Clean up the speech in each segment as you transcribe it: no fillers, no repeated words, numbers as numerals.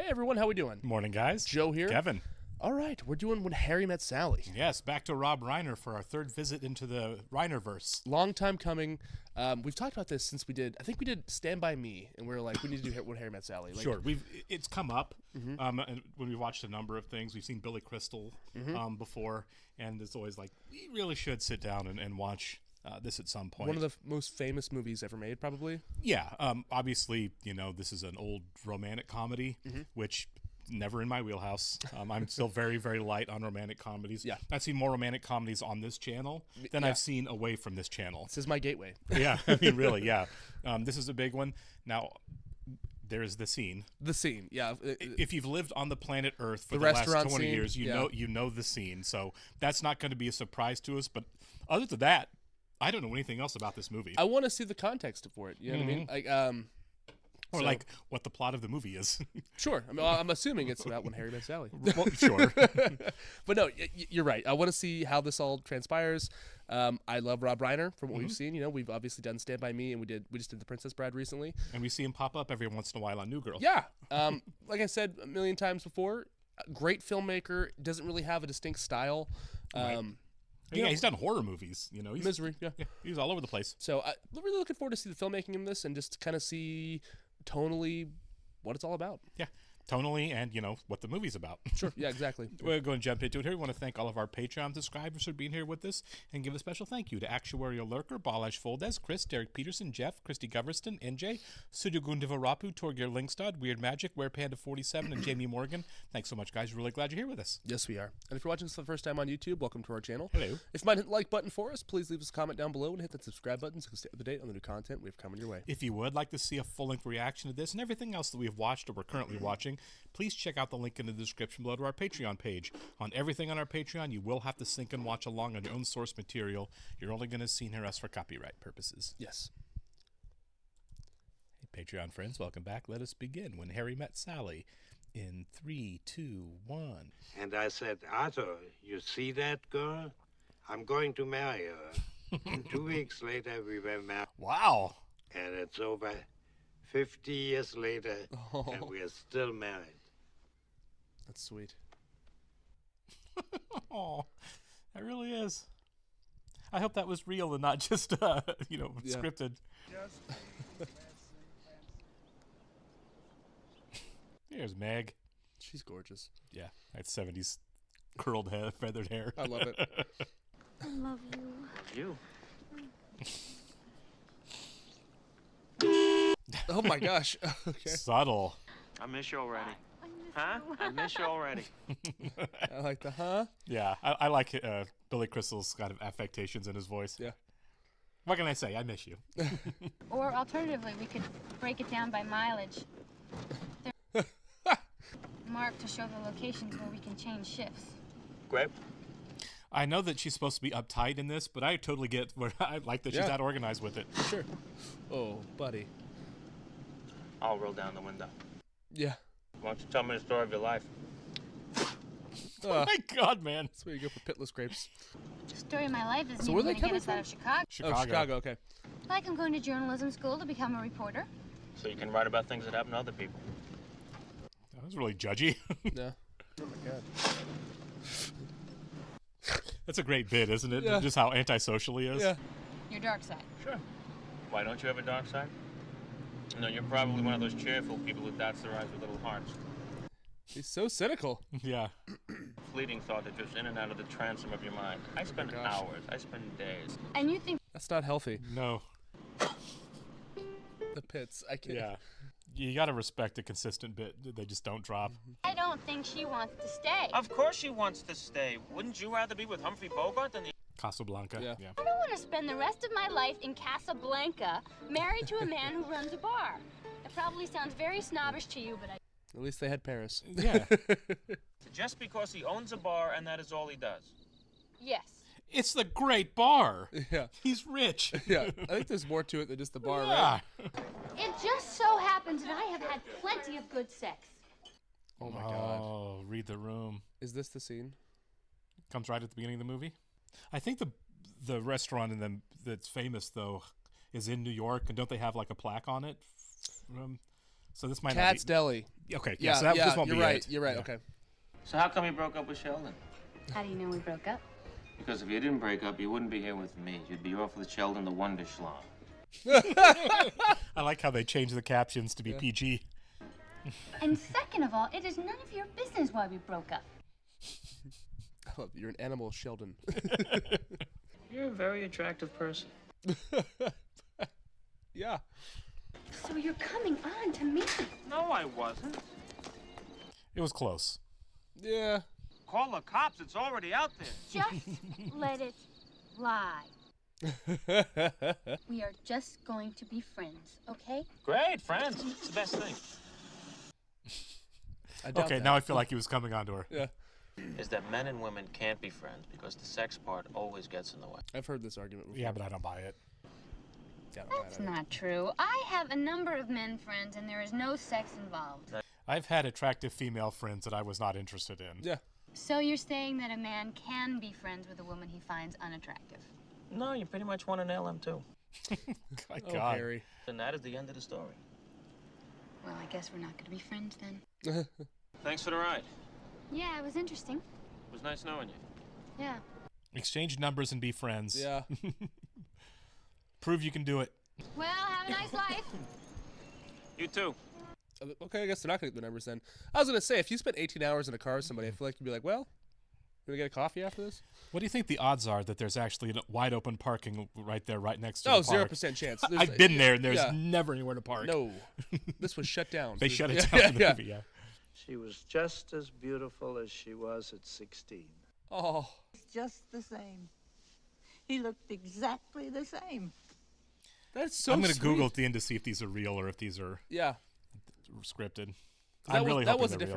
Hey everyone, how we doing? Morning, guys. Joe here. Kevin. All right, we're doing When Harry Met Sally. Yes, back to Rob Reiner for our third visit into the Reinerverse. Long time coming. We've talked about this since we did Stand By Me, and we were like, we need to do When Harry Met Sally. Like, Sure, it's come up and when we watched a number of things. We've seen Billy Crystal before, and it's always like, we really should sit down and watch this at some point. One of the most famous movies ever made, probably. Yeah, obviously, this is an old romantic comedy, which never in my wheelhouse. I'm still very, very light on romantic comedies. Yeah. I've seen more romantic comedies on this channel than I've seen away from this channel. This is my gateway. Yeah, I mean, really, yeah. This is a big one. Now, there's the scene. The scene, yeah. If you've lived on the planet Earth for The the last restaurant 20 scene, years, yeah. you know the scene. So that's not going to be a surprise to us. But other than that, I don't know anything else about this movie. I want to see the context for it. You know what I mean? Like, Or so- like what the plot of the movie is. Sure. I mean, I'm assuming it's about When Harry Met Sally. Well, sure. But no, you're right. I want to see how this all transpires. I love Rob Reiner from what we've seen. We've obviously done Stand By Me, and we just did The Princess Bride recently. And we see him pop up every once in a while on New Girl. Yeah. Like I said a million times before, great filmmaker, doesn't really have a distinct style. Right. Yeah, he's done horror movies. He's, Misery, yeah. He's all over the place. So I'm really looking forward to see the filmmaking in this and just kind of see tonally what it's all about. Yeah, tonally and, what the movie's about. Sure, yeah, exactly. We're going to jump into it here. We want to thank all of our Patreon subscribers for being here with us and give a special thank you to Actuarial Lurker, Balash Foldes, Chris, Derek Peterson, Jeff, Christy Goverston, NJ, Sudhugundivarapu, Torgir Lingstad, Weird Magic, Where Panda 47, and Jamie Morgan. Thanks so much, guys. We're really glad you're here with us. Yes, we are. And if you're watching this for the first time on YouTube, welcome to our channel. Hello. If you might hit the like button for us, please leave us a comment down below and hit that subscribe button so you can stay up to date on the new content we have coming your way. If you would like to see a full-length reaction to this and everything else that we have watched or we're currently watching, please check out the link in the description below to our Patreon page. On everything on our Patreon, you will have to sync and watch along on your own source material. You're only going to see near us for copyright purposes. Yes. Hey, Patreon friends, welcome back. Let us begin. When Harry Met Sally in 3, 2, 1. And I said, Arthur, you see that girl? I'm going to marry her. And 2 weeks later, we were married. Wow. And it's over 50 years later, and we are still married. That's sweet. Oh, that really is. I hope that was real and not just, scripted. Here's Meg. She's gorgeous. Yeah, that's 70s curled hair, feathered hair. I love it. I love you. Oh my gosh. Okay. Subtle. I miss you already. I miss Huh? you. I miss you already. I like the huh? Yeah, I like Billy Crystal's kind of affectations in his voice. Yeah. What can I say? I miss you. Or alternatively, we could break it down by mileage. Mark to show the locations where we can change shifts. Grape? I know that she's supposed to be uptight in this, but I totally get where I like that she's Yeah. that organized with it. Sure. Oh, buddy. I'll roll down the window. Yeah. Why don't you tell me the story of your life? Oh my God, man. That's where you go for pitless grapes. The story of my life isn't So where even they going to get coming us out of Chicago. Oh, Chicago, okay. Like I'm going to journalism school to become a reporter. So you can write about things that happen to other people. That was really judgy. Yeah. Oh my God. That's a great bit, isn't it? Yeah. Just how antisocial he is. Yeah. Your dark side. Sure. Why, don't you have a dark side? No, you're probably one of those cheerful people who dots their eyes with little hearts. He's so cynical. Yeah. Fleeting thought that drifts in and out of the transom of your mind. I spend gosh. hours. I spend days. And you think That's not healthy. No. The pits. I can't. Yeah. You got to respect a consistent bit. They just don't drop. I don't think she wants to stay. Of course she wants to stay. Wouldn't you rather be with Humphrey Bogart than the... Casablanca. Yeah. I don't want to spend the rest of my life in Casablanca, married to a man who runs a bar. It probably sounds very snobbish to you, but At least they had Paris. Yeah. Just because he owns a bar and that is all he does. yes. It's the great bar. Yeah. He's rich. Yeah. I think there's more to it than just the bar, Yeah. right? It just so happens that I have had plenty of good sex. Oh my God. Oh, read the room. Is this the scene? Comes right at the beginning of the movie. I think the restaurant in them that's famous though is in New York, and don't they have like a plaque on it? So this might Cat's not Deli. be... Okay, yeah, so this won't you're be right. it. You're right. Yeah. Okay. So how come you broke up with Sheldon? How do you know we broke up? Because if you didn't break up, you wouldn't be here with me. You'd be off with Sheldon the Wonder Schlong. I like how they change the captions to be PG. And second of all, it is none of your business why we broke up. I love you're an animal, Sheldon. You're a very attractive person. Yeah. So you're coming on to me. No, I wasn't. It was close. Yeah. Call the cops. It's already out there. Just let it lie. We are just going to be friends, okay? Great, friends. It's the best thing. I doubt Okay, that. now I feel like he was coming on to her. Yeah. Is that men and women can't be friends because the sex part always gets in the way. I've heard this argument before. Yeah, but I don't buy it. Yeah, I don't buy That's it. not true. I have a number of men friends, and there is no sex involved. I've had attractive female friends that I was not interested in. Yeah. So you're saying that a man can be friends with a woman he finds unattractive? No, you pretty much want to nail him too. My Oh, God. Harry. And that is the end of the story. Well, I guess we're not going to be friends then. Thanks for the ride. Yeah, it was interesting. It was nice knowing you. Yeah. Exchange numbers and be friends. Yeah. Prove you can do it. Well, have a nice life. You too. Okay, I guess they're not gonna get the numbers then. I was gonna say, if you spent 18 hours in a car with somebody, I feel like you'd be like, well, can we get a coffee after this? What do you think the odds are that there's actually wide open parking right there, right next to Oh, the park? 0% chance. I've been there, and there's yeah. never anywhere to park. No, this was shut down. They So- shut it yeah, down for the yeah. movie, yeah. She was just as beautiful as she was at 16. Oh, Just the same. He looked exactly the same. that's so. I'm going to sweet. Google at the end to see if these are real or if these are Yeah, scripted. that I'm was, really that hoping was a they're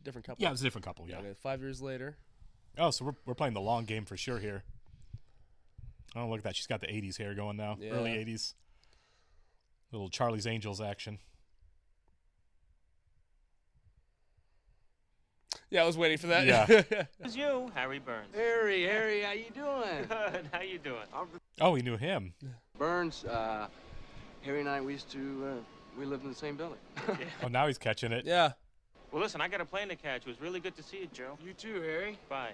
different couple. real. Yeah, it was a different couple, yeah. Okay, 5 years later. Oh, so we're playing the long game for sure here. Oh, look at that. She's got the 80s hair going now. Yeah. Early 80s. Little Charlie's Angels action. Yeah, I was waiting for that. Yeah. It was you, Harry Burns. Harry, how you doing? Good. How you doing? Oh, he knew him. Burns, Harry and I, we lived in the same building. Oh, now he's catching it. Yeah. Well, listen, I got a plane to catch. It was really good to see you, Joe. You too, Harry. Bye.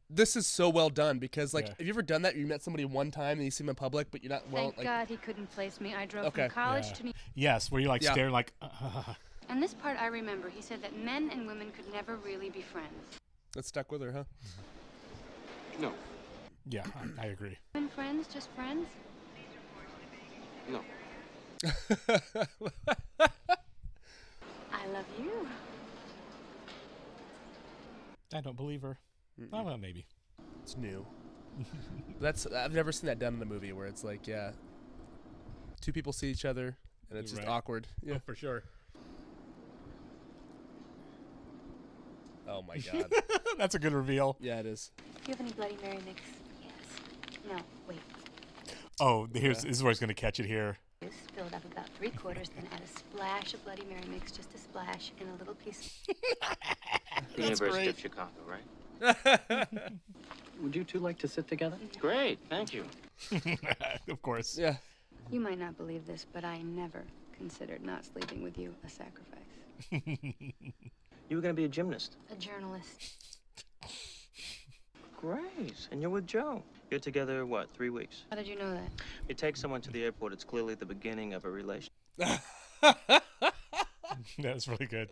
This is so well done because, like, Yeah. have you ever done that? You met somebody one time and you see them in public, but you're not well. Thank like, God he couldn't place me. I drove Okay. from college Yeah. to New Yes, where you're like Yeah. staring like, And this part I remember. He said that men and women could never really be friends. That stuck with her, huh? No, yeah, I agree. Men friends, just friends? no. I love you. I don't believe her. Oh, well, maybe. It's new. I've never seen that done in a movie where it's like, yeah, two people see each other and it's just Right. awkward. Yeah. Oh, for sure. Oh my God. That's a good reveal. Yeah, it is. Do you have any Bloody Mary mix? Yes. No, wait. Oh, this is where he's going to catch it here. Just fill it up about 3/4, then add a splash of Bloody Mary mix, just a splash, and a little piece. The University of Chicago, right? Would you two like to sit together? Great. Thank you. Of course. Yeah. You might not believe this, but I never considered not sleeping with you a sacrifice. You were going to be a gymnast. A journalist. Great. And you're with Joe. You're together, what, 3 weeks? How did you know that? You take someone to the airport, it's clearly the beginning of a relation. That's really good.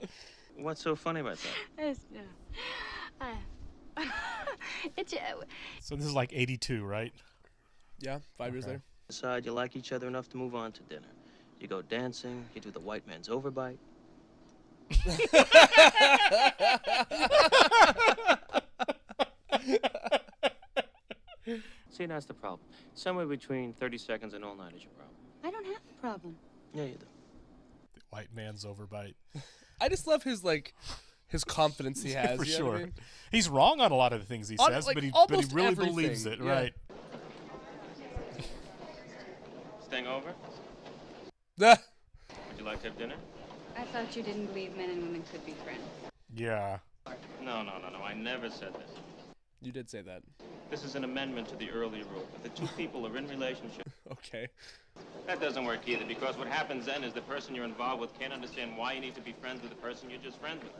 What's so funny about that? It's, it's So this is like 82, right? Yeah. 5 years Okay. later. Decide you like each other enough to move on to dinner. You go dancing, you do the white man's overbite. See, that's the problem. Somewhere between 30 seconds and all night is your problem. I don't have a problem. Yeah, you do. The white man's overbite. I just love his confidence he has. For you know what I sure. mean? He's wrong on a lot of the things he On, says, like, but he almost really everything, believes it, yeah. right? Staying over? Ah, Would you like to have dinner? I thought you didn't believe men and women could be friends. Yeah. No. I never said this. you did say that. This is an amendment to the earlier rule. If the two people are in relationship, Okay. That doesn't work either, because what happens then is the person you're involved with can't understand why you need to be friends with the person you're just friends with.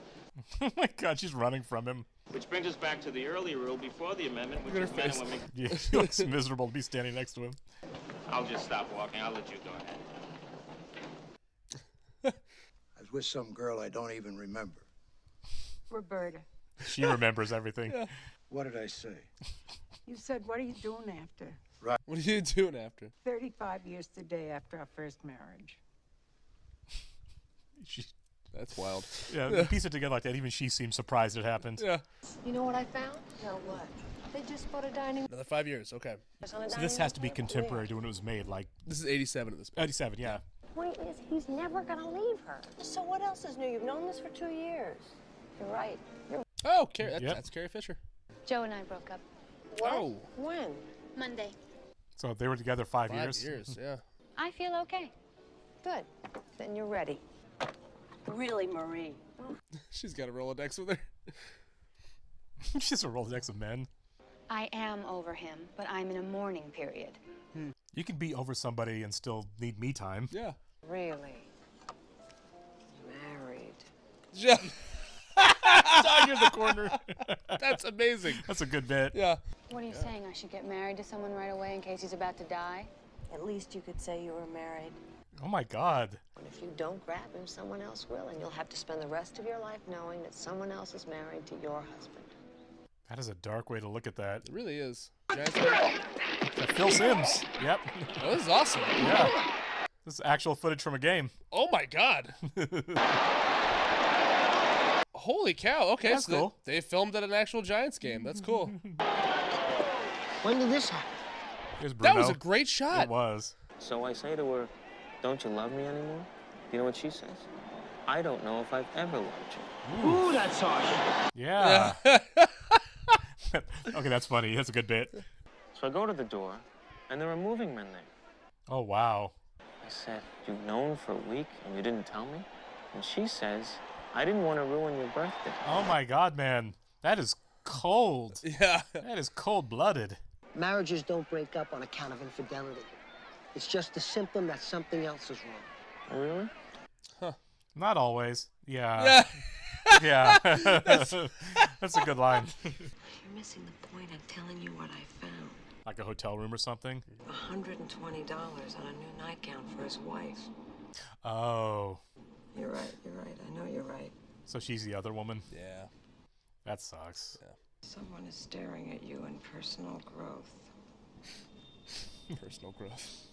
Oh my God, she's running from him. Which brings us back to the earlier rule before the amendment, which Look is at her men and face. women. Yeah, she looks miserable to be standing next to him. I'll just stop walking. I'll let you go ahead. I was with some girl I don't even remember. Roberta, She remembers everything. What did I say? you said, what are you doing after? What are you doing after? 35 years today after our first marriage. She, That's wild. yeah, you piece it together like that. Even she seems surprised it happened. Yeah. You know what I found? No, what? They just bought a dining Another 5 years. Okay. on a So dining this has to be room contemporary to when it was made, like This is 87 at this point. 87, yeah. Point is, he's never gonna leave her. So what else is new? You've known this for 2 years. You're right. Oh, Carrie, Yep. that's Carrie Fisher. Joe and I broke up What? Oh. When? Monday. So they were together 5 5 years. years, yeah. I feel okay. Good. Then you're ready. Really, Marie? She's got a Rolodex with her. She's a Rolodex of men. I am over him, but I'm in a mourning period. You can be over somebody and still need me time. Yeah. Really? Married. Yeah. Dog in the corner. That's amazing. That's a good bit. Yeah. What are you saying? I should get married to someone right away in case he's about to die? At least you could say you were married. Oh my God. And if you don't grab him, someone else will, and you'll have to spend the rest of your life knowing that someone else is married to your husband. That is a dark way to look at that. It really is. Giants fan. That Phil Simms. Yep. Oh, this is awesome. Yeah. This is actual footage from a game. Oh my God. Holy cow. Okay, That's so cool. they filmed at an actual Giants game. That's cool. When did this happen? Here's Bruno. That was a great shot. It was. So I say to her, don't you love me anymore? You know what she says? I don't know if I've ever loved you. Ooh, that's harsh. Yeah. Okay, that's funny. That's a good bit. So I go to the door, and there are moving men there. Oh, wow. I said, you've known for a week, and you didn't tell me? And she says, I didn't want to ruin your birthday. Oh my God, man. That is cold. Yeah. That is cold-blooded. Marriages don't break up on account of infidelity. It's just a symptom that something else is wrong. Oh, really? Not always. Yeah. Yeah. Yeah. That's a good line. You're missing the point. I'm telling you what I found. Like a hotel room or something? $120 on a new nightgown for his wife. Oh. You're right. I know you're right. So she's the other woman? Yeah. That sucks. Someone is staring at you in personal growth. Personal growth.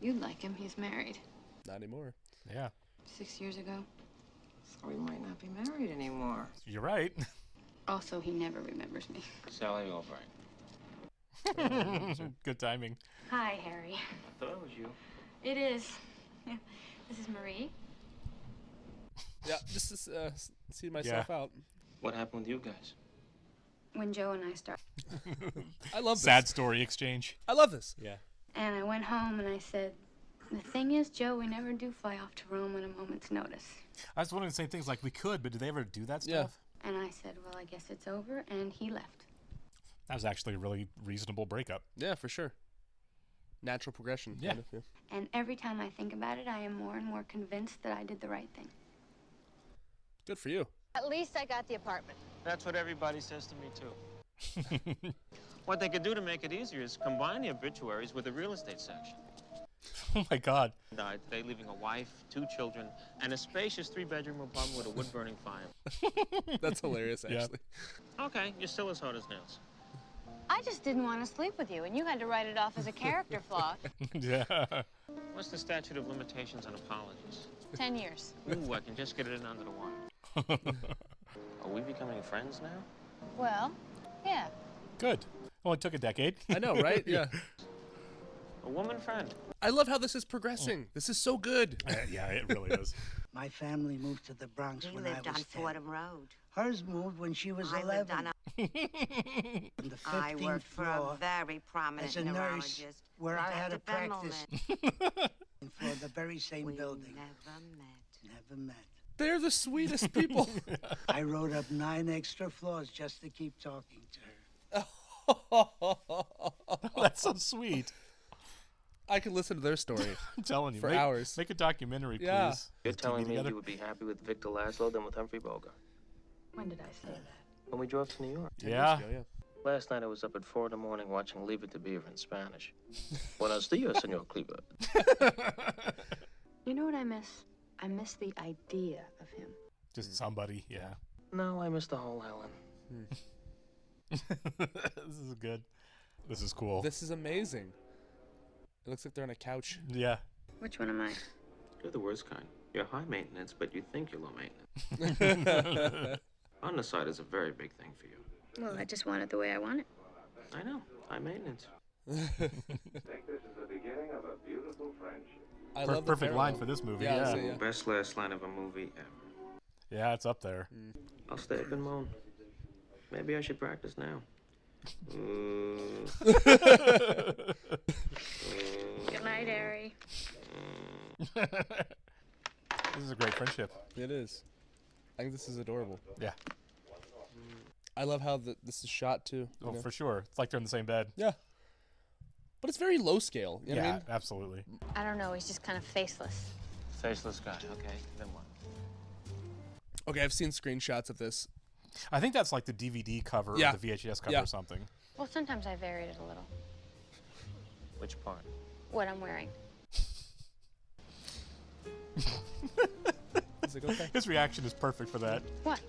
You'd like him. He's married. Not anymore. Yeah. 6 years ago. So we might not be married anymore. You're right. Also, he never remembers me. Sally Albright. Good timing. Hi, Harry. I thought it was you. It is. Yeah. This is Marie. Yeah, just to see myself out. What happened with you guys? When Joe and I started. I love this. Sad story exchange. I love this. Yeah. And I went home and I said, the thing is, Joe, we never do fly off to Rome on a moment's notice. I was wondering the same things, like we could, but do they ever do that stuff? Yeah. And I said, well, I guess it's over, and he left. That was actually a really reasonable breakup. Yeah, for sure. Natural progression. Yeah. Kind of, yeah. And every time I think about it, I am more and more convinced that I did the right thing. Good for you. At least I got the apartment. That's what everybody says to me, too. What they could do to make it easier is combine the obituaries with the real estate section. Oh my God. Died today, leaving a wife, 2 children, and a spacious 3-bedroom apartment with a wood-burning fire. That's hilarious, Yeah. actually. Okay, you're still as hard as nails. I just didn't want to sleep with you, and you had to write it off as a character flaw. Yeah. What's the statute of limitations on apologies? 10 years. Ooh, I can just get it in under the wire. Are we becoming friends now? Well, yeah. Good. Only took a decade. I know, right? Yeah. A woman friend. I love how this is progressing. This is so good. Yeah, it really is. My family moved to the Bronx He when I lived was on 10. Fordham Road. Hers moved when she was I 11. lived on a, on the 15th I worked for floor a very prominent as a nurse neurologist. where I had to Dr. practice Bemelman. for the very same We building. never met. Never met. They're the sweetest people. I wrote up 9 extra floors just to keep talking to her. That's so sweet. I could listen to their story. I'm telling you, for make, hours. Make a documentary, please. Yeah. You're Put TV telling me together. you would be happy with Victor Laszlo than with Humphrey Bogart? When did I say that? When we drove to New York. Yeah. Last night I was up at 4 in the morning watching Leave It to Beaver in Spanish. Buenos dias, Senor Cleaver. You know what I miss? I miss the idea of him. Just somebody, yeah. No, I missed the whole Helen. This is good. This is cool. This is amazing. It looks like they're on a couch. Yeah. Which one am I? You're the worst kind. You're high maintenance, but you think you're low maintenance. On the side is a very big thing for you. Well, I just want it the way I want it. I know. High maintenance. I love the Perfect line parallel. for this movie. Yeah, Yeah. I'll say, yeah. Best last line of a movie ever. Yeah, it's up there. I'll stay up and moan. Maybe I should practice now. Good night, Harry. This is a great friendship. It is. I think this is adorable. Yeah. I love how this is shot too. you Oh, know? for sure. It's like they're in the same bed. Yeah. But it's very low scale. You know what I Yeah, mean? absolutely. I don't know. He's just kind of faceless. Faceless guy. Okay, then what? Okay, I've seen screenshots of this. I think that's like the DVD cover Yeah. or the VHS cover Yeah. or something. Well, sometimes I varied it a little. Which part? What I'm wearing. Is it okay? His reaction is perfect for that. What?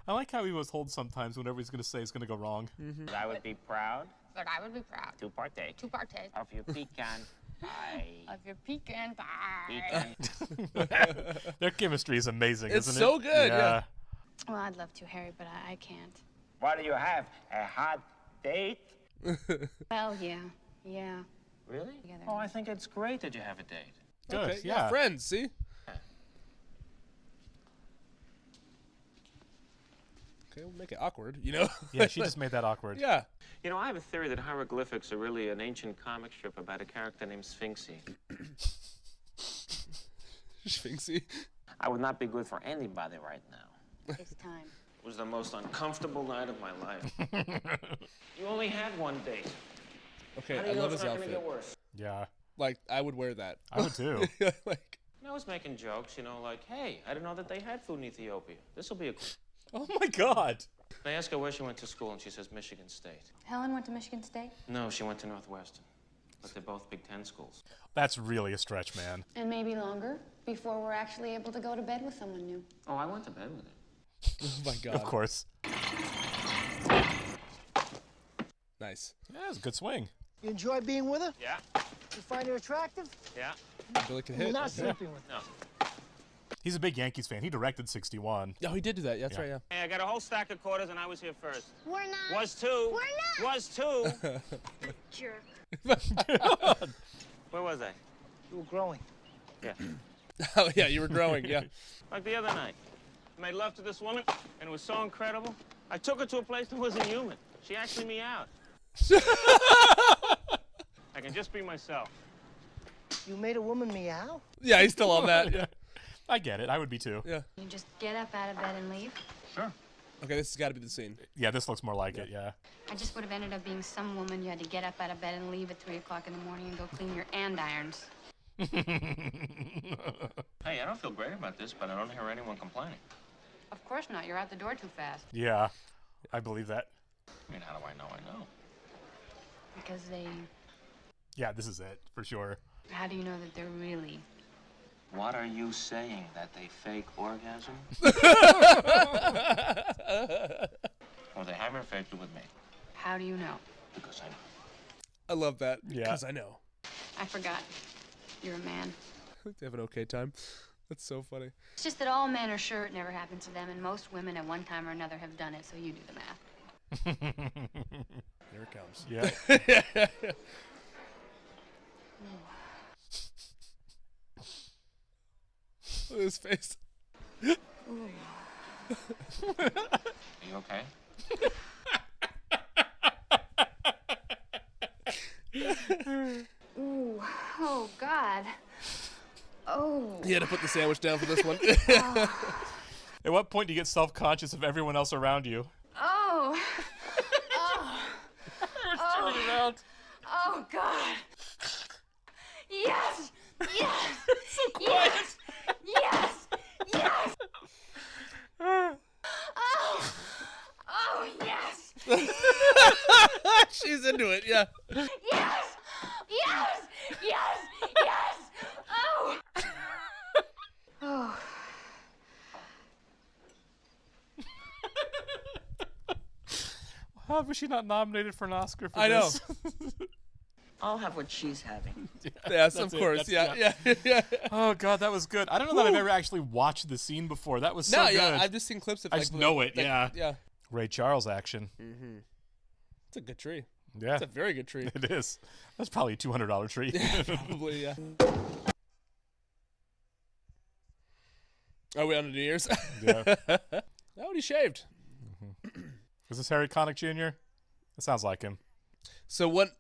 I like how he was hold sometimes whenever he's going to say it's going to go wrong. I would be proud But I would be proud to partake to partake of your pecan pie. of your pecan pie. Pecan. Their chemistry is amazing, It's isn't it? so good, yeah. Well, I'd love to, Harry, but I can't. What do you have? A hot date? Well, yeah. Really? Together. Oh, I think it's great that you have a date. Good, Okay, yeah. friends, see? Okay, we'll make it awkward, you know? Yeah, she just made that awkward. Yeah. You know, I have a theory that hieroglyphics are really an ancient comic strip about a character named Sphinxy. Sphinxy. I would not be good for anybody right now. It's time. It was the most uncomfortable night of my life. You only had one date. Okay, How do I you know love it's his not going to outfit. get worse? Yeah. Like, I would wear that. I would too. Like, And I was making jokes, you know, like, hey, I didn't know that they had food in Ethiopia. This will be a... Oh my God. I asked her where she went to school, and she says Michigan State. Helen went to Michigan State? No, she went to Northwestern. But they're both Big Ten schools. That's really a stretch, man. And maybe longer, before we're actually able to go to bed with someone new. Oh, I went to bed with her. oh my God. Of course. Nice. Yeah, it's a good swing. You enjoy being with her? Yeah, You find her attractive? yeah. Billy can You're hit. not Okay. sleeping with her. No. He's a big Yankees fan. He directed 61. Oh, he did do that. Yeah, that's right, yeah. Hey, I got a whole stack of quarters, and I was here first. We're not. Was two. We're not. Was two. Jerk. Where was I? You were growing. Yeah. Oh, yeah, you were growing, yeah. Like the other night. I made love to this woman, and it was so incredible. I took her to a place that wasn't human. She asked me out. I can just be myself. You made a woman meow? Yeah, he's still on that. Yeah. I get it. I would be too. Yeah. You just get up out of bed and leave? Sure. Okay, this has got to be the scene. Yeah, this looks more like it, yeah. I just would have ended up being some woman you had to get up out of bed and leave at 3 o'clock in the morning and go clean your andirons. Hey, I don't feel great about this, but I don't hear anyone complaining. Of course not. You're out the door too fast. Yeah, I believe that. I mean, how do I know I know? Because they... Yeah, this is it, for sure. How do you know that they're really... What are you saying? That they fake orgasm? Or they haven't faked it with me? How do you know? Because I know. I love that. Yeah. Because I know. I forgot. You're a man. They have an okay time. That's so funny. It's just that all men are sure it never happens to them, and most women at one time or another have done it, so you do the math. Here it comes. Yeah. Look at his face. Are you okay? Ooh. Oh, God. Oh. He had to put the sandwich down for this one. At what point do you get self-conscious of everyone else around you? Oh. Oh. Turning around. Oh, God. Yes! Yes! So quiet. Yes! Yes! Oh! Oh, yes! She's into it, yeah. Yes! Yes! Yes! Yes! Oh! Oh. How was she not nominated for an Oscar for I know. this? I'll have what she's having. Yes, That's of it. course. That's- Yeah. Oh God, that was good. I don't know that I've ever actually watched the scene before. That was so No, good. yeah, I've just seen clips of I like, just know it. like- Yeah. Yeah. Ray Charles action. Mm-hmm. It's a good tree. Yeah. It's a very good tree. It is. That's probably a $200 tree. Probably, yeah. Are we on to New Year's? Yeah. Oh, he shaved. Is this Harry Connick Jr.? It sounds like him. So when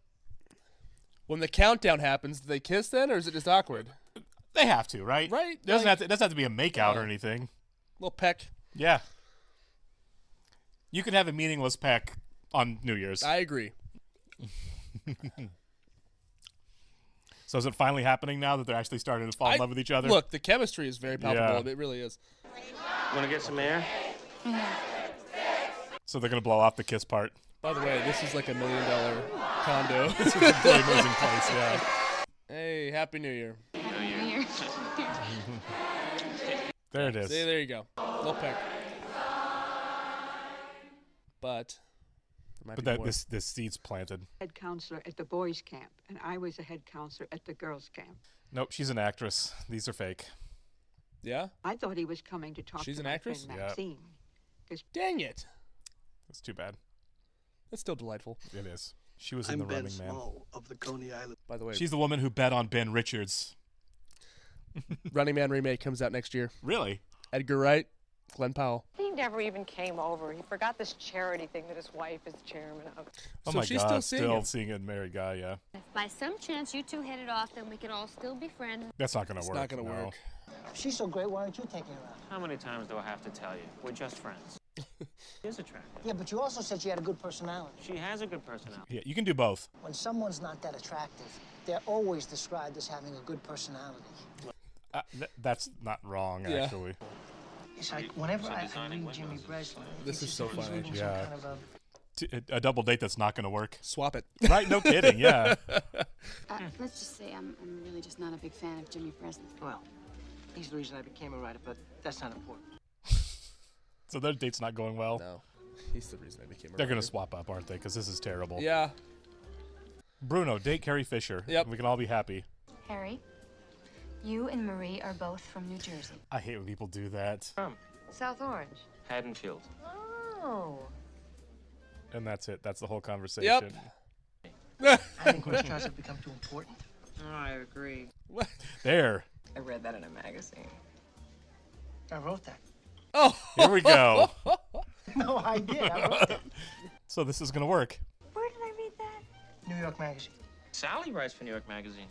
the countdown happens, do they kiss then, or is it just awkward? They have to, right? Right. It doesn't Like- have to be a makeout or anything. Little peck. Yeah. You can have a meaningless peck on New Year's. I agree. So is it finally happening now that they're actually starting to fall in love with each other? Look, the chemistry is very palpable. Yeah. It really is. Want to get some air? So they're going to blow off the kiss part. By the way, this is like $1 million condo. It's a really amazing place, yeah. Hey, Happy New Year. New Year. There it is. See, there you go. Little peck. But there might But be that more. this seed's planted. Head counselor at the boys' camp, and I was a head counselor at the girls' camp. Nope, she's an actress. These are fake. Yeah? I thought he was coming to talk She's to an my actress? friend Yeah. Maxine. 'Cause Dang it. That's too bad. That's still delightful. It is. She was in I'm The Ben Running Man. Small of the Coney Island. By the way, She's the woman who bet on Ben Richards. Running Man remake comes out next year. Really? Edgar Wright, Glenn Powell. He never even came over. He forgot this charity thing that his wife is chairman of. Oh So my she's God, still seeing him. a married guy, yeah. If by some chance you two hit it off, then we could all still be friends. That's not going to It's work. not going to no. work. If she's so great, why aren't you taking her out? How many times do I have to tell you? We're just friends. She is attractive. Yeah, but you also said she had a good personality. She has a good personality. Yeah, you can do both. When someone's not that attractive, they're always described as having a good personality. That's not wrong, Yeah. actually. It's like whenever So I designing read Jimmy windows. Breslin, This it's is so as if he's funny. reading Yeah. some kind of A double date that's not going to work. Swap it. Right? No kidding, yeah. Let's just say I'm really just not a big fan of Jimmy Breslin. well, he's the reason I became a writer, but that's not important. So their date's not going well. No. He's the reason I became a They're going to writer. swap up, aren't they? Because this is terrible. Yeah. Bruno, date Carrie Fisher. Yep. We can all be happy. Harry, you and Marie are both from New Jersey. I hate when people do that. South Orange. Haddonfield. Oh. And that's it. That's the whole conversation. I think restaurants have become too important. I agree. What? There. I read that in a magazine. I wrote that. Oh. Here we go. No, I did. I wrote that. So this is going to work. Where did I read that? New York Magazine. Sally writes for New York Magazine.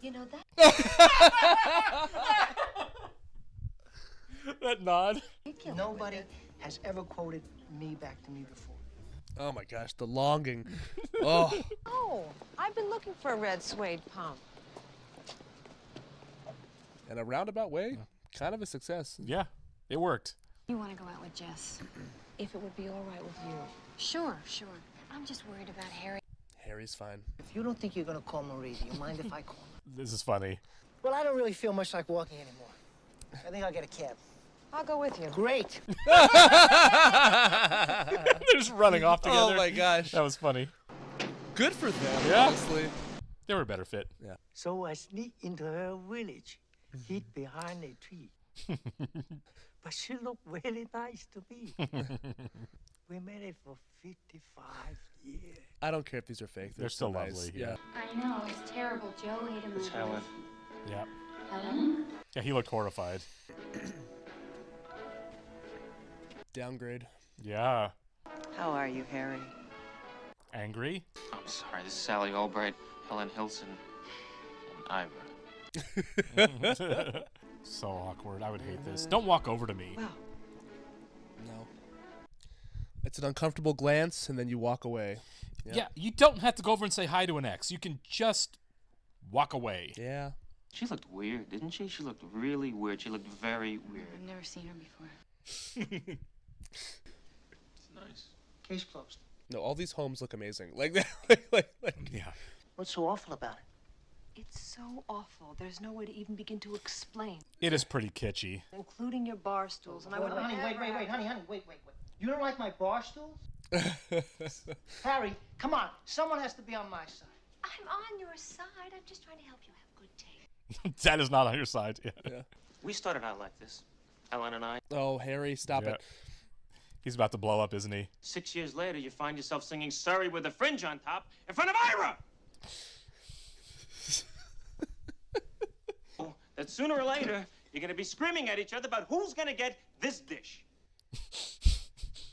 You know that? That nod. Nobody has ever quoted me back to me before. Oh my gosh, the longing. Oh. Oh, I've been looking for a red suede pump. In a roundabout way, kind of a success. Yeah, it worked. You want to go out with Jess? If it would be all right with you. Sure, sure. I'm just worried about Harry. Harry's fine. If you don't think you're going to call Marie, do you mind if I call her? This is funny. Well, I don't really feel much like walking anymore. I think I'll get a cab. I'll go with you. Great. They're just running off together. Oh my gosh. That was funny. Good for them, Yeah. honestly. They were a better fit. Yeah. So I sneak into her village, hid behind a tree. But she looked really nice to me. We made it for 55 years. I don't care if these are fake. They're still nice. lovely, Yeah. I know, it's terrible. Joe ate him. It's Helen. Yeah. Helen? Yeah, he looked horrified. Downgrade. Yeah. How are you, Harry? Angry? I'm sorry, this is Sally Albright, Helen Hilson, and Ivor. So awkward. I would hate this. Don't walk over to me. No. It's an uncomfortable glance, and then you walk away. Yeah, you don't have to go over and say hi to an ex. You can just walk away. Yeah. She looked weird, didn't she? She looked really weird. She looked very weird. I've never seen her before. It's nice. Case closed. No, all these homes look amazing. Like Yeah. What's so awful about it? It's so awful. There's no way to even begin to explain. It is pretty kitschy. Including your bar stools. And I would honey, wait, honey, wait. You don't like my bar stools? Harry, come on. Someone has to be on my side. I'm on your side. I'm just trying to help you have good taste. Dad is not on your side. Yeah. We started out like this, Ellen and I. Oh, Harry, stop Yeah. it. He's about to blow up, isn't he? 6 years later, you find yourself singing Surrey with a fringe on top in front of Ira! That sooner or later, you're going to be screaming at each other about who's going to get this dish.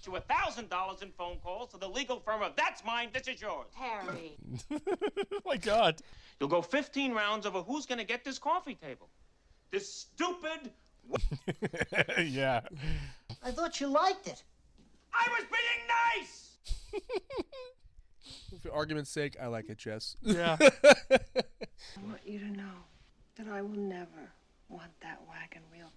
To $1,000 in phone calls to the legal firm of That's Mine, This Is Yours. Harry. Oh my God. You'll go 15 rounds over who's going to get this coffee table. This stupid... Yeah. I thought you liked it. I was being nice! For argument's sake, I like it, Jess. Yeah. I want you to know that I will never want that wagon wheel.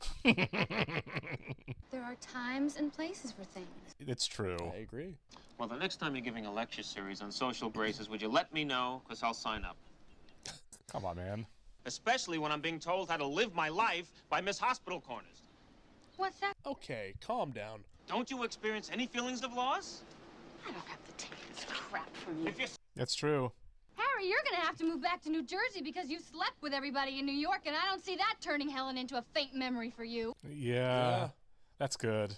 There are times and places for things. It's true. I agree. Well, the next time you're giving a lecture series on social graces, would you let me know? Because I'll sign up. Come on, man. Especially when I'm being told how to live my life by Miss Hospital Corners. What's that? Okay, calm down. Don't you experience any feelings of loss? I don't have to take this crap from you. If you That's true. Harry, you're gonna have to move back to New Jersey because you slept with everybody in New York, and I don't see that turning Helen into a faint memory for you. Yeah. That's good.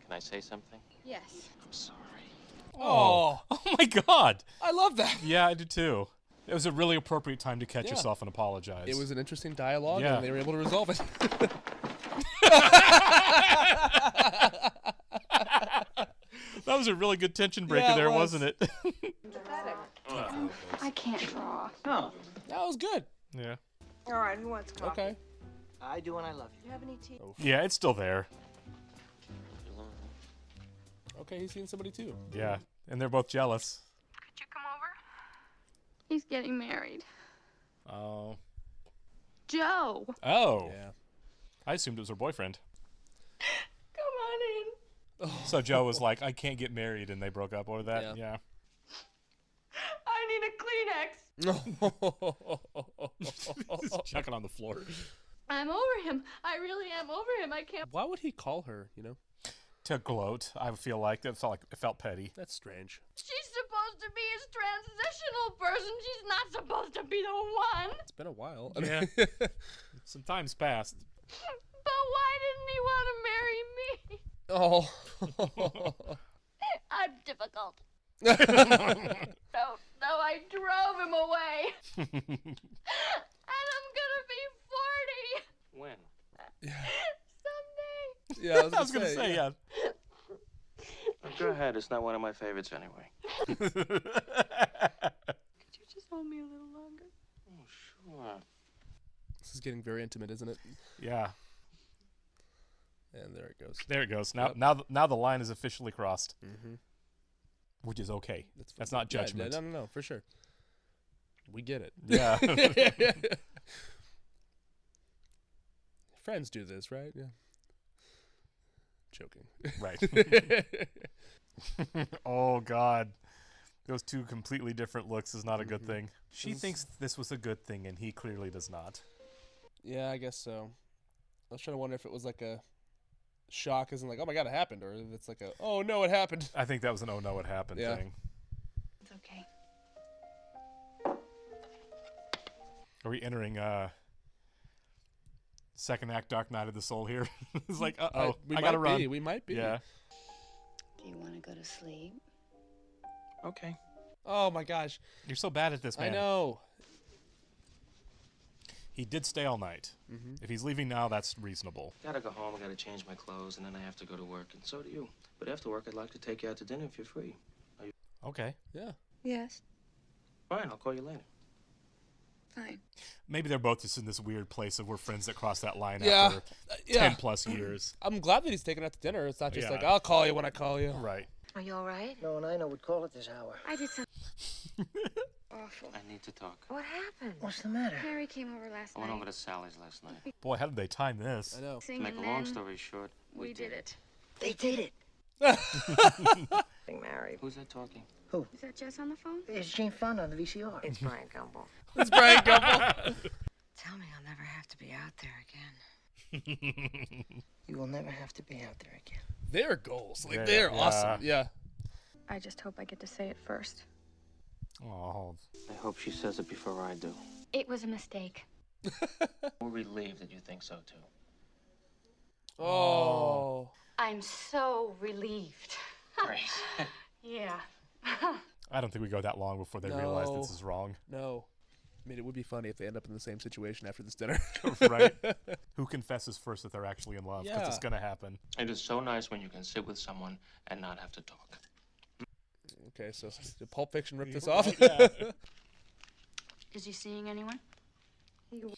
Can I say something? Yes. I'm sorry. Oh my God. I love that. Yeah, I do too. It was a really appropriate time to catch yourself and apologize. It was an interesting dialogue, Yeah. and they were able to resolve it. That was a really good tension breaker Yeah, it there, was. wasn't it? I can't draw. No. That was good. Yeah. All right, who wants coffee? Okay. I do and I love Do you have any tea? Yeah, it's still there. Okay, he's seen somebody too. Yeah. And they're both jealous. Could you come over? He's getting married. Oh. Joe. Oh. Yeah. I assumed it was her boyfriend. Come on in. So Joe was like, I can't get married, and they broke up over that. Yeah. I need a Kleenex. Just chucking on the floor. I'm over him. I really am over him. I can't. Why would he call her, you know? To gloat, I feel like it felt petty. That's strange. She's supposed to be his transitional person. She's not supposed to be the one. It's been a while. Yeah. Some time's passed. But why didn't he want to marry me? Oh. I'm difficult. No, I drove him away. And I'm gonna be 40 When? someday. Yeah, I was gonna say, yeah. Oh, go ahead. It's not one of my favorites anyway. Could you just hold me a little longer? Oh, sure. This is getting very intimate, isn't it? Yeah. And there it goes. There it goes. Now, Yep. now the line is officially crossed. Mm-hmm. Which is okay. That's not yeah, judgment. no, for sure. We get it. Yeah. Friends do this, right? Yeah. Joking. Right. Oh, God. Those two completely different looks is not a good thing. She thinks this was a good thing, and he clearly does not. Yeah, I guess so. I was trying to wonder if it was like a shock, as in like, oh my God, it happened, or if it's like a, oh no, it happened. I think that was an oh no, it happened Yeah. thing. It's okay. Are we entering second act Dark Night of the Soul here? It's like, uh-oh, We I gotta might be, run. We might be. Yeah. Do you want to go to sleep? Okay. Oh my gosh. You're so bad at this, man. I know. He did stay all night. If he's leaving now, that's reasonable. Gotta go home. I gotta change my clothes, and then I have to go to work, and so do you. But after work, I'd like to take you out to dinner if you're free. Are you? Okay. Yeah. Yes. Fine. I'll call you later. Fine. Maybe they're both just in this weird place of we're friends that cross that line Yeah. after Yeah. 10 plus years. I'm glad that he's taking out to dinner. It's not just Yeah. like, I'll call you when I call you. Right. Are you all right? No, and I know would call at this hour. I did some. Awful. I need to talk. What happened? What's the matter? Harry came over last I night. went over to Sally's last night. Boy, how did they time this? I know. To make a long story short, We did it. They did it. Being married. Who's that talking? Is that Jess on the phone? It's Jane Fonda on the VCR. It's Brian Gumbel. It's Brian Gumbel. Tell me I'll never have to be out there again. You will never have to be out there again. They're goals. Like, Yeah, they're yeah. awesome. Yeah. I just hope I get to say it first. Oh, I hope she says it before I do. It was a mistake. We're relieved that you think so too. Oh. I'm so relieved. Great. Yeah. I don't think we go that long before they realize this is wrong. No. I mean, it would be funny if they end up in the same situation after this dinner. Right? Who confesses first that they're actually in love? Because Yeah. it's going to happen. It is so nice when you can sit with someone and not have to talk. Okay, so did Pulp Fiction rip this off? Yeah. Is he seeing anyone?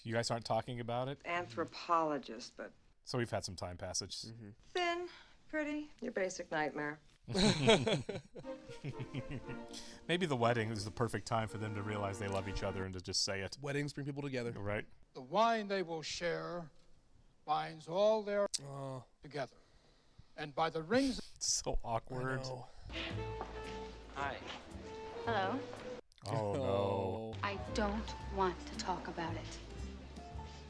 You guys aren't talking about it? Anthropologist, but So we've had some time passage. thin, pretty. Your basic nightmare. Maybe the wedding is the perfect time for them to realize they love each other and to just say it. Weddings bring people together. Right? The wine they will share binds all their Oh, together. And by the rings It's so awkward. no. Hi. Hello? Oh, no. I don't want to talk about it.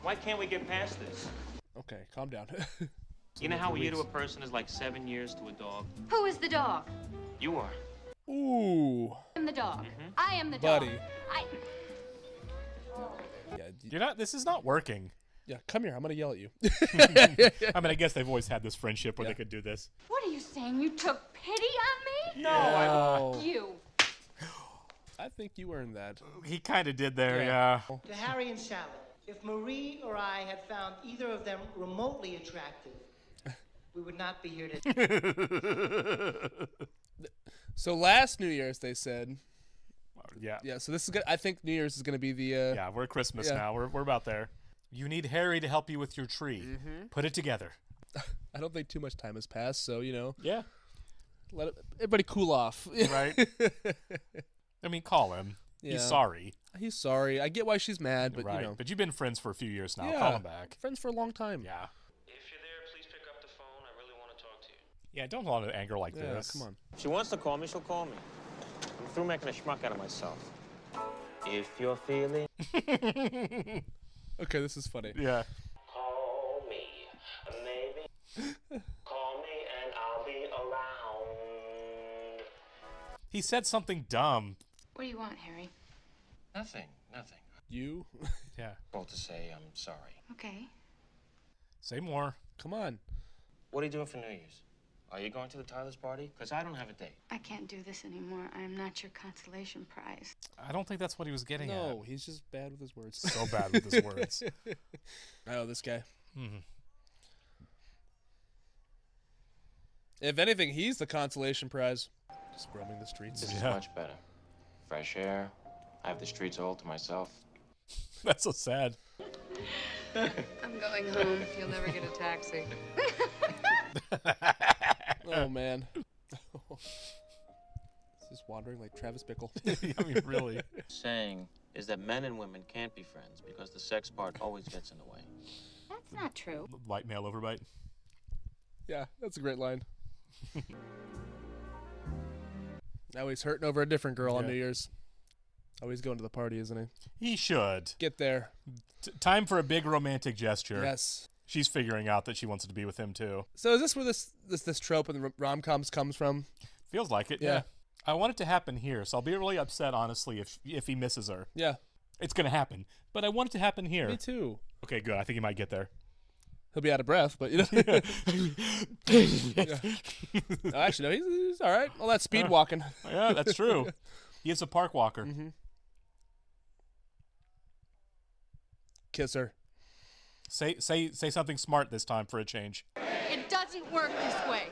Why can't we get past this? Okay, calm down. You know how a year to a person is like 7 years to a dog? Who is the dog? You are. Ooh. I am the dog. I am the dog. Buddy. I... Yeah, You're not. This is not working. yeah, come here. I'm going to yell at you. I mean, I guess they've always had this friendship where Yeah. they could do this. What are you saying? You took pity on me? No, You. I think you earned that. He kind of did there, Yeah. yeah. To Harry and Sally, if Marie or I had found either of them remotely attractive, we would not be here today. So last New Year's, they said. Yeah. Yeah, so this is good. I think New Year's is going to be the. Yeah, we're at Christmas Yeah. now. We're about there. You need Harry to help you with your tree. Put it together. I don't think too much time has passed, so, Yeah. let everybody cool off. Right? I mean, call him. Yeah. He's sorry. He's sorry. I get why she's mad, but, Right. But you've been friends for a few years now. Yeah. Call him back. Friends for a long time. Yeah. If you're there, please pick up the phone. I really want to talk to you. Yeah, don't hold on to anger like Yeah, this. come on. If she wants to call me, she'll call me. I'm through making a schmuck out of myself. If you're feeling... Okay, this is funny. Yeah. Call me, maybe. Call me and I'll be around. He said something dumb. What do you want, Harry? Nothing. You? Yeah. Well, to say I'm sorry. Okay. Say more. Come on. What are you doing for New Year's? Are you going to the Tyler's party? Because I don't have a date. I can't do this anymore. I am not your consolation prize. I don't think that's what he was getting No, he's just bad with his words. So bad with his words. Oh, this guy. Mm-hmm. If anything, he's the consolation prize. Just roaming the streets. This is much better. Fresh air. I have the streets all to myself. That's so sad. I'm going home. You'll never get a taxi. Oh, man. This is wandering like Travis Bickle. I mean, really. Saying is that men and women can't be friends because the sex part always gets in the way. That's not true. Light male overbite. Yeah, that's a great line. Now he's hurting over a different girl on Yeah. New Year's. Oh, he's going to the party, isn't he? He should. Get there. Time for a big romantic gesture. Yes. She's figuring out that she wants to be with him too. So is this where this trope in the rom-coms comes from? Feels like it. Yeah. I want it to happen here, so I'll be really upset, honestly, if he misses her. Yeah. It's gonna happen, but I want it to happen here. Me too. Okay, good. I think he might get there. He'll be out of breath, but you know. No, actually, no, he's all right. All that speed walking. Yeah, that's true. He is a park walker. Mm-hmm. Kiss her. Say something smart this time for a change. It doesn't work this way.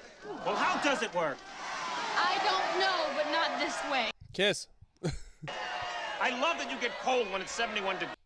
Well, how does it work? I don't know, but not this way. Kiss. I love that you get cold when it's 71 degrees.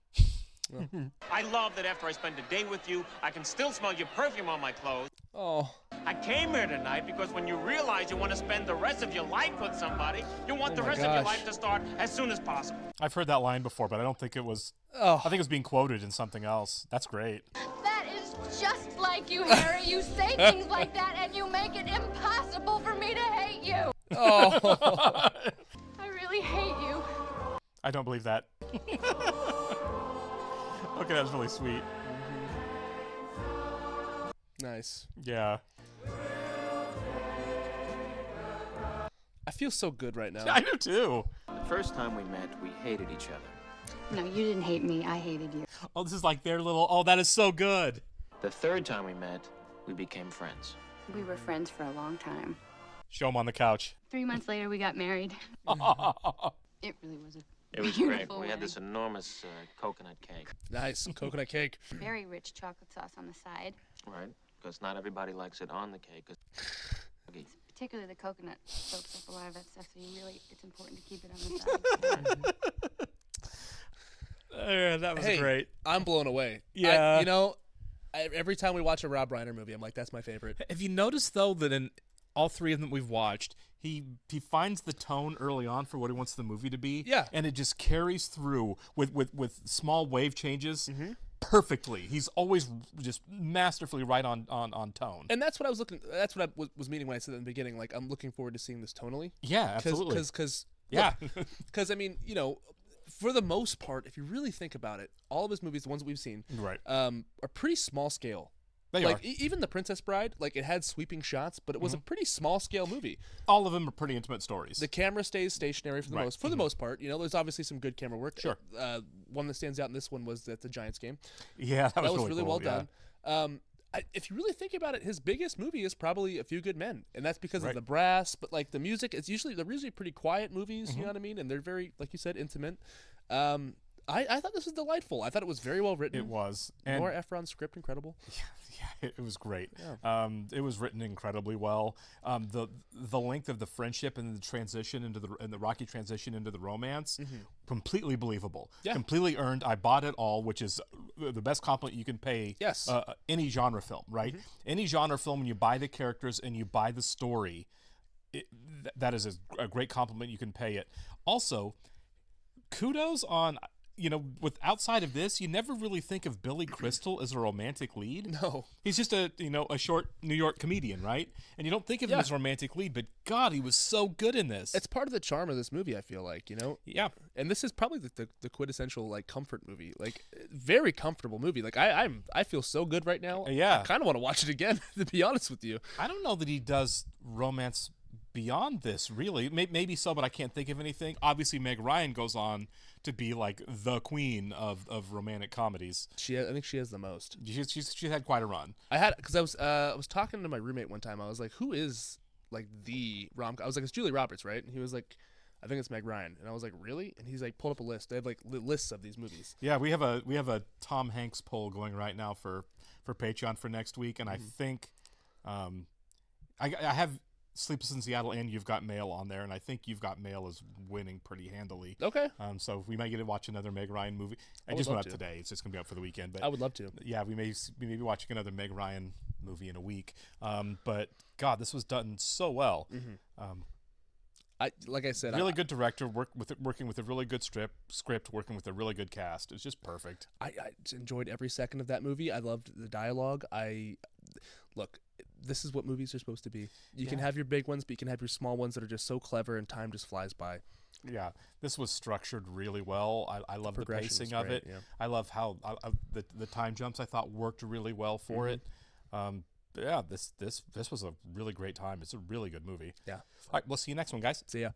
I love that after I spend a day with you, I can still smell your perfume on my clothes. Oh. I came here tonight because when you realize you want to spend the rest of your life with somebody, you want the rest of your life to start as soon as possible. I've heard that line before, but I don't think it was. Oh. I think it was being quoted in something else. That's great. That is just like you, Harry. You say things like that, and you make it impossible for me to hate you. Oh. I really hate you. I don't believe that. Okay, that was really sweet. Nice. Yeah. I feel so good right now. I do too. The first time we met, we hated each other. No, you didn't hate me. I hated you. Oh, this is like their little. Oh, that is so good. The third time we met, we became friends. We were friends for a long time. Show him on the couch. 3 months later, we got married. It really was a It was great. We had this enormous coconut cake. Nice. Coconut cake. very rich chocolate sauce on the side. Right? Because not everybody likes it on the cake. Particularly the coconut soaks up a lot of that stuff, so it's important to keep it on the side. That was Hey, great. I'm blown away. Yeah. Every time we watch a Rob Reiner movie, I'm like, that's my favorite. Have you noticed though that in all three of them we've watched, he finds the tone early on for what he wants the movie to be. Yeah. And it just carries through with small wave changes perfectly. He's always just masterfully right on tone. And that's what I was looking. That's what I was meaning when I said in the beginning. Like, I'm looking forward to seeing this tonally. Yeah, absolutely. Because I mean, for the most part, if you really think about it, all of his movies, the ones that we've seen, right, are pretty small scale. They like, are. Even The Princess Bride, like, it had sweeping shots, but it was a pretty small scale movie. All of them are pretty intimate stories. The camera stays stationary for the most part. There's obviously some good camera work. Sure. One that stands out in this one was at the Giants game. Yeah, that was really cool, well done. If you really think about it, his biggest movie is probably A Few Good Men, and that's because of the brass. But like the music, they're usually pretty quiet movies. You know what I mean? And they're very, like you said, intimate. I thought this was delightful. I thought it was very well written. It was. And Nora Ephron's script incredible. Yeah, it was great. Yeah. It was written incredibly well. The length of the friendship and the transition into the rocky transition into the romance, completely believable. Yeah. Completely earned. I bought it all, which is the best compliment you can pay. Yes. Any genre film, right? Any genre film, when you buy the characters and you buy the story, that is a great compliment you can pay it. Also, kudos on. With outside of this, you never really think of Billy Crystal as a romantic lead. No. He's just a short New York comedian, right? And you don't think of him as a romantic lead, but God, he was so good in this. It's part of the charm of this movie, I feel like, Yeah. And this is probably the quintessential like comfort movie, like very comfortable movie. Like I feel so good right now. Yeah. I kind of want to watch it again, to be honest with you. I don't know that he does romance beyond this, really. Maybe so, but I can't think of anything. Obviously, Meg Ryan goes on to be like the queen of romantic comedies. I think she has the most. She's had quite a run. Because I was talking to my roommate one time. I was like, who is like the rom? I was like, it's Julie Roberts, right? And he was like, I think it's Meg Ryan. And I was like, really? And he's like, pulled up a list. They have like lists of these movies. Yeah, we have a Tom Hanks poll going right now for Patreon for next week, and I think I have Sleepless in Seattle and You've Got Mail on there, and I think You've Got Mail is winning pretty handily. Okay. So we might get to watch another Meg Ryan movie. I just went out today. It's just going to be out for the weekend. But I would love to. Yeah, we may be watching another Meg Ryan movie in a week. But God, this was done so well. Like I said, really good director, working with a really good script, working with a really good cast. It's just perfect. I just enjoyed every second of that movie. I loved the dialogue. Look, this is what movies are supposed to be. You can have your big ones, but you can have your small ones that are just so clever and time just flies by. Yeah, this was structured really well. I love the pacing of it. Yeah. I love how the time jumps I thought worked really well for it. Yeah, this was a really great time. It's a really good movie. Yeah. All right, we'll see you next one, guys. See ya.